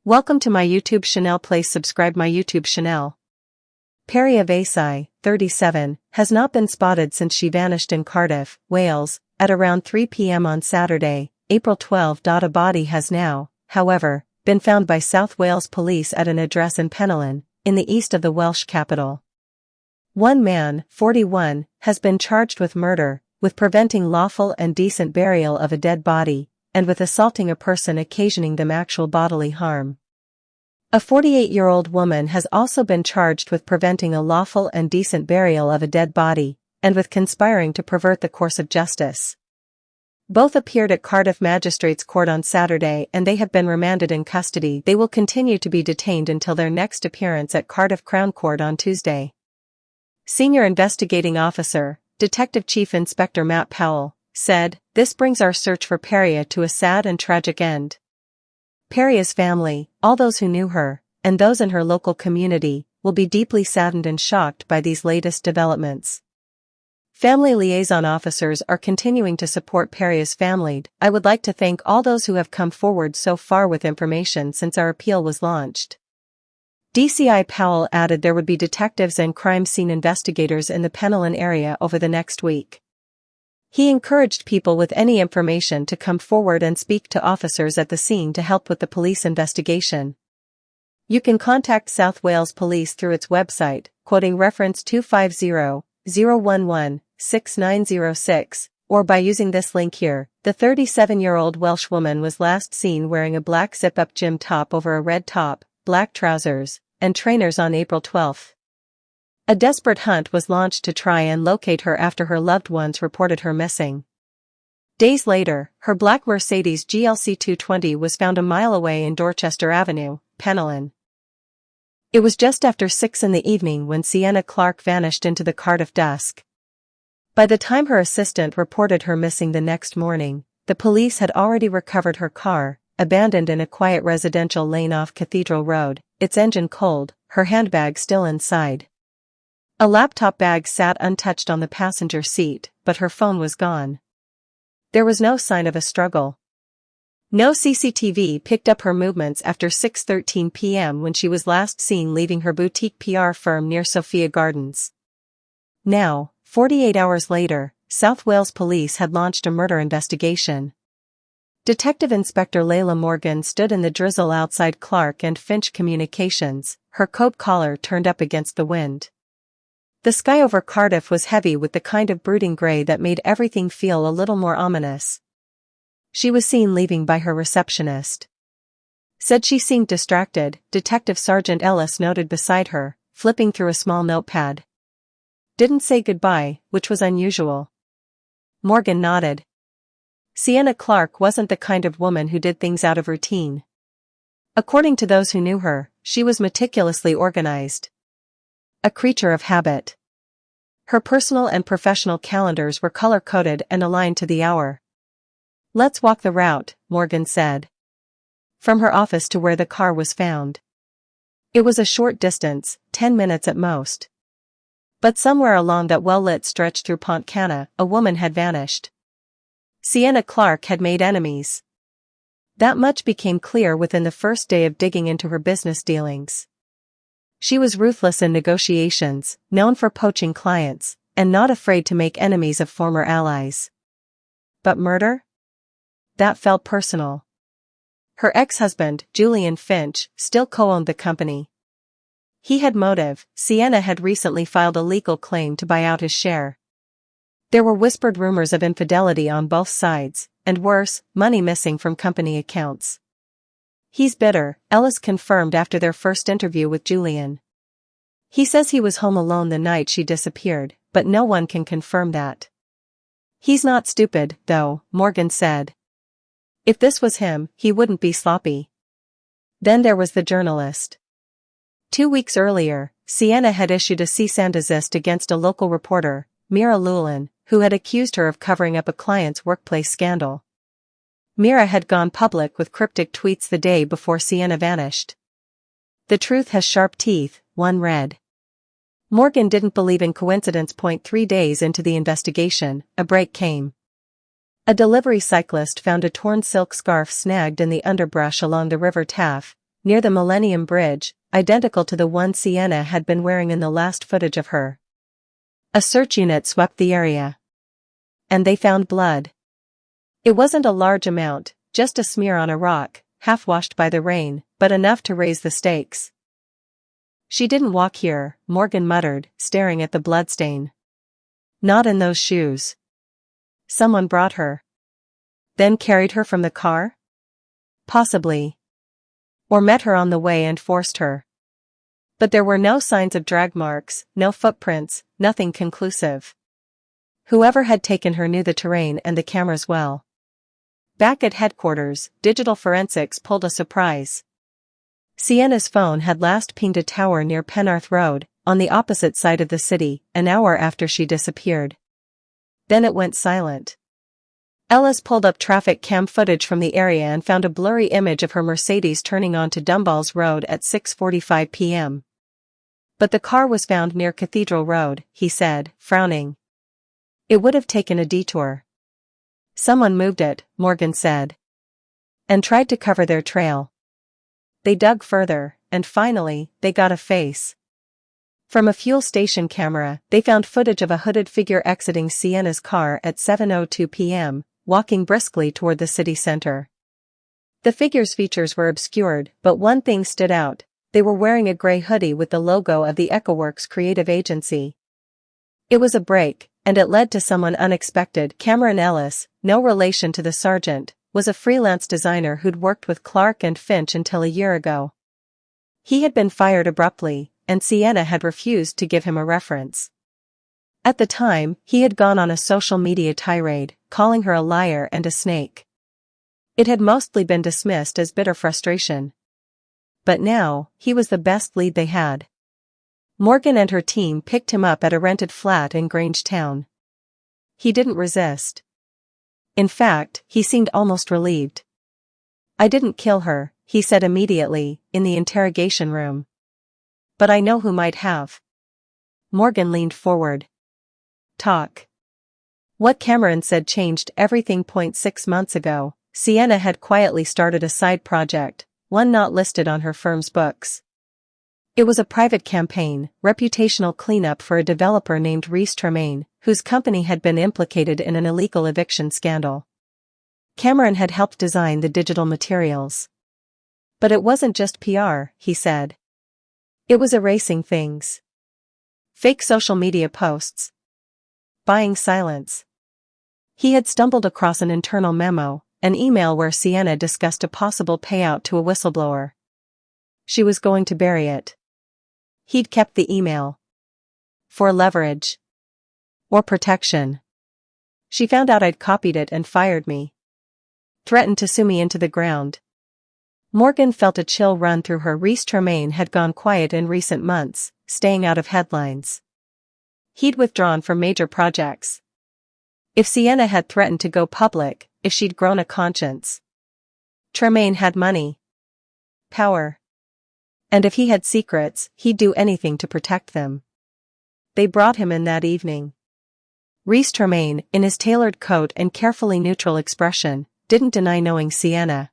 Welcome to my YouTube channel. Please subscribe my YouTube channel. Peria Vasai, 37, has not been spotted since she vanished in Cardiff, Wales, at around 3 p.m. on Saturday, April 12. A body has now, however, been found by South Wales Police at an address in Penllyn, in the east of the Welsh capital. One man, 41, has been charged with murder, with preventing lawful and decent burial of a dead body, and with assaulting a person occasioning them actual bodily harm. A 48-year-old woman has also been charged with preventing a lawful and decent burial of a dead body, and with conspiring to pervert the course of justice. Both appeared at Cardiff Magistrates Court on Saturday and they have been remanded in custody. They will continue to be detained until their next appearance at Cardiff Crown Court on Tuesday. Senior Investigating Officer, Detective Chief Inspector Matt Powell, said, "This brings our search for Peria to a sad and tragic end. Peria's family, all those who knew her, and those in her local community, will be deeply saddened and shocked by these latest developments. Family liaison officers are continuing to support Peria's family. I would like to thank all those who have come forward so far with information since our appeal was launched." DCI Powell added there would be detectives and crime scene investigators in the Penllyn area over the next week. He encouraged people with any information to come forward and speak to officers at the scene to help with the police investigation. You can contact South Wales Police through its website, quoting reference 250-011-6906, or by using this link here. The 37-year-old Welsh woman was last seen wearing a black zip-up gym top over a red top, black trousers, and trainers on April 12. A desperate hunt was launched to try and locate her after her loved ones reported her missing. Days later, her black Mercedes GLC 220 was found a mile away in Dorchester Avenue, Penllyn. It was just after 6 in the evening when Sienna Clark vanished into the Cardiff dusk. By the time her assistant reported her missing the next morning, the police had already recovered her car, abandoned in a quiet residential lane off Cathedral Road, its engine cold, her handbag still inside. A laptop bag sat untouched on the passenger seat, but her phone was gone. There was no sign of a struggle. No CCTV picked up her movements after 6:13 p.m. when she was last seen leaving her boutique PR firm near Sophia Gardens. Now, 48 hours later, South Wales Police had launched a murder investigation. Detective Inspector Layla Morgan stood in the drizzle outside Clark and Finch Communications, her coat collar turned up against the wind. The sky over Cardiff was heavy with the kind of brooding grey that made everything feel a little more ominous. She was seen leaving by her receptionist. Said she seemed distracted, Detective Sergeant Ellis noted beside her, flipping through a small notepad. Didn't say goodbye, which was unusual. Morgan nodded. Sienna Clark wasn't the kind of woman who did things out of routine. According to those who knew her, she was meticulously organized. A creature of habit. Her personal and professional calendars were color-coded and aligned to the hour. "Let's walk the route," Morgan said. From her office to where the car was found. It was a short distance, 10 minutes at most. But somewhere along that well-lit stretch through Pontcanna, a woman had vanished. Sienna Clark had made enemies. That much became clear within the first day of digging into her business dealings. She was ruthless in negotiations, known for poaching clients, and not afraid to make enemies of former allies. But murder? That felt personal. Her ex-husband, Julian Finch, still co-owned the company. He had motive. Sienna had recently filed a legal claim to buy out his share. There were whispered rumors of infidelity on both sides, and worse, money missing from company accounts. "He's bitter," Ellis confirmed after their first interview with Julian. "He says he was home alone the night she disappeared, but no one can confirm that." "He's not stupid, though," Morgan said. "If this was him, he wouldn't be sloppy." Then there was the journalist. 2 weeks earlier, Sienna had issued a cease and desist against a local reporter, Mira Llewellyn, who had accused her of covering up a client's workplace scandal. Mira had gone public with cryptic tweets the day before Sienna vanished. "The truth has sharp teeth," one read. Morgan didn't believe in coincidence. 3 days into the investigation, a break came. A delivery cyclist found a torn silk scarf snagged in the underbrush along the River Taff, near the Millennium Bridge, identical to the one Sienna had been wearing in the last footage of her. A search unit swept the area. And they found blood. It wasn't a large amount, just a smear on a rock, half washed by the rain, but enough to raise the stakes. She didn't walk here, Morgan muttered, staring at the bloodstain. Not in those shoes. Someone brought her. Then carried her from the car? Possibly. Or met her on the way and forced her. But there were no signs of drag marks, no footprints, nothing conclusive. Whoever had taken her knew the terrain and the cameras well. Back at headquarters, digital forensics pulled a surprise. Sienna's phone had last pinged a tower near Penarth Road, on the opposite side of the city, an hour after she disappeared. Then it went silent. Ellis pulled up traffic cam footage from the area and found a blurry image of her Mercedes turning onto Dumballs Road at 6:45 p.m. But the car was found near Cathedral Road, he said, frowning. It would have taken a detour. Someone moved it, Morgan said. And tried to cover their trail. They dug further, and finally, they got a face. From a fuel station camera, they found footage of a hooded figure exiting Sienna's car at 7:02 p.m., walking briskly toward the city center. The figure's features were obscured, but one thing stood out. They were wearing a gray hoodie with the logo of the EchoWorks creative agency. It was a break, and it led to someone unexpected. Cameron Ellis, no relation to the sergeant, was a freelance designer who'd worked with Clark and Finch until a year ago. He had been fired abruptly, and Sienna had refused to give him a reference. At the time, he had gone on a social media tirade, calling her a liar and a snake. It had mostly been dismissed as bitter frustration. But now, he was the best lead they had. Morgan and her team picked him up at a rented flat in Grangetown. He didn't resist. In fact, he seemed almost relieved. I didn't kill her, he said immediately, in the interrogation room. But I know who might have. Morgan leaned forward. Talk. What Cameron said changed everything. 6 months ago, Sienna had quietly started a side project, one not listed on her firm's books. It was a private campaign, reputational cleanup for a developer named Rhys Tremaine, whose company had been implicated in an illegal eviction scandal. Cameron had helped design the digital materials. But it wasn't just PR, he said. It was erasing things. Fake social media posts. Buying silence. He had stumbled across an internal memo, an email where Sienna discussed a possible payout to a whistleblower. She was going to bury it. He'd kept the email. For leverage. Or protection. She found out I'd copied it and fired me. Threatened to sue me into the ground. Morgan felt a chill run through her. Rhys Tremaine had gone quiet in recent months, staying out of headlines. He'd withdrawn from major projects. If Sienna had threatened to go public, if she'd grown a conscience. Tremaine had money. Power. And if he had secrets, he'd do anything to protect them. They brought him in that evening. Rhys Tremaine, in his tailored coat and carefully neutral expression, didn't deny knowing Sienna.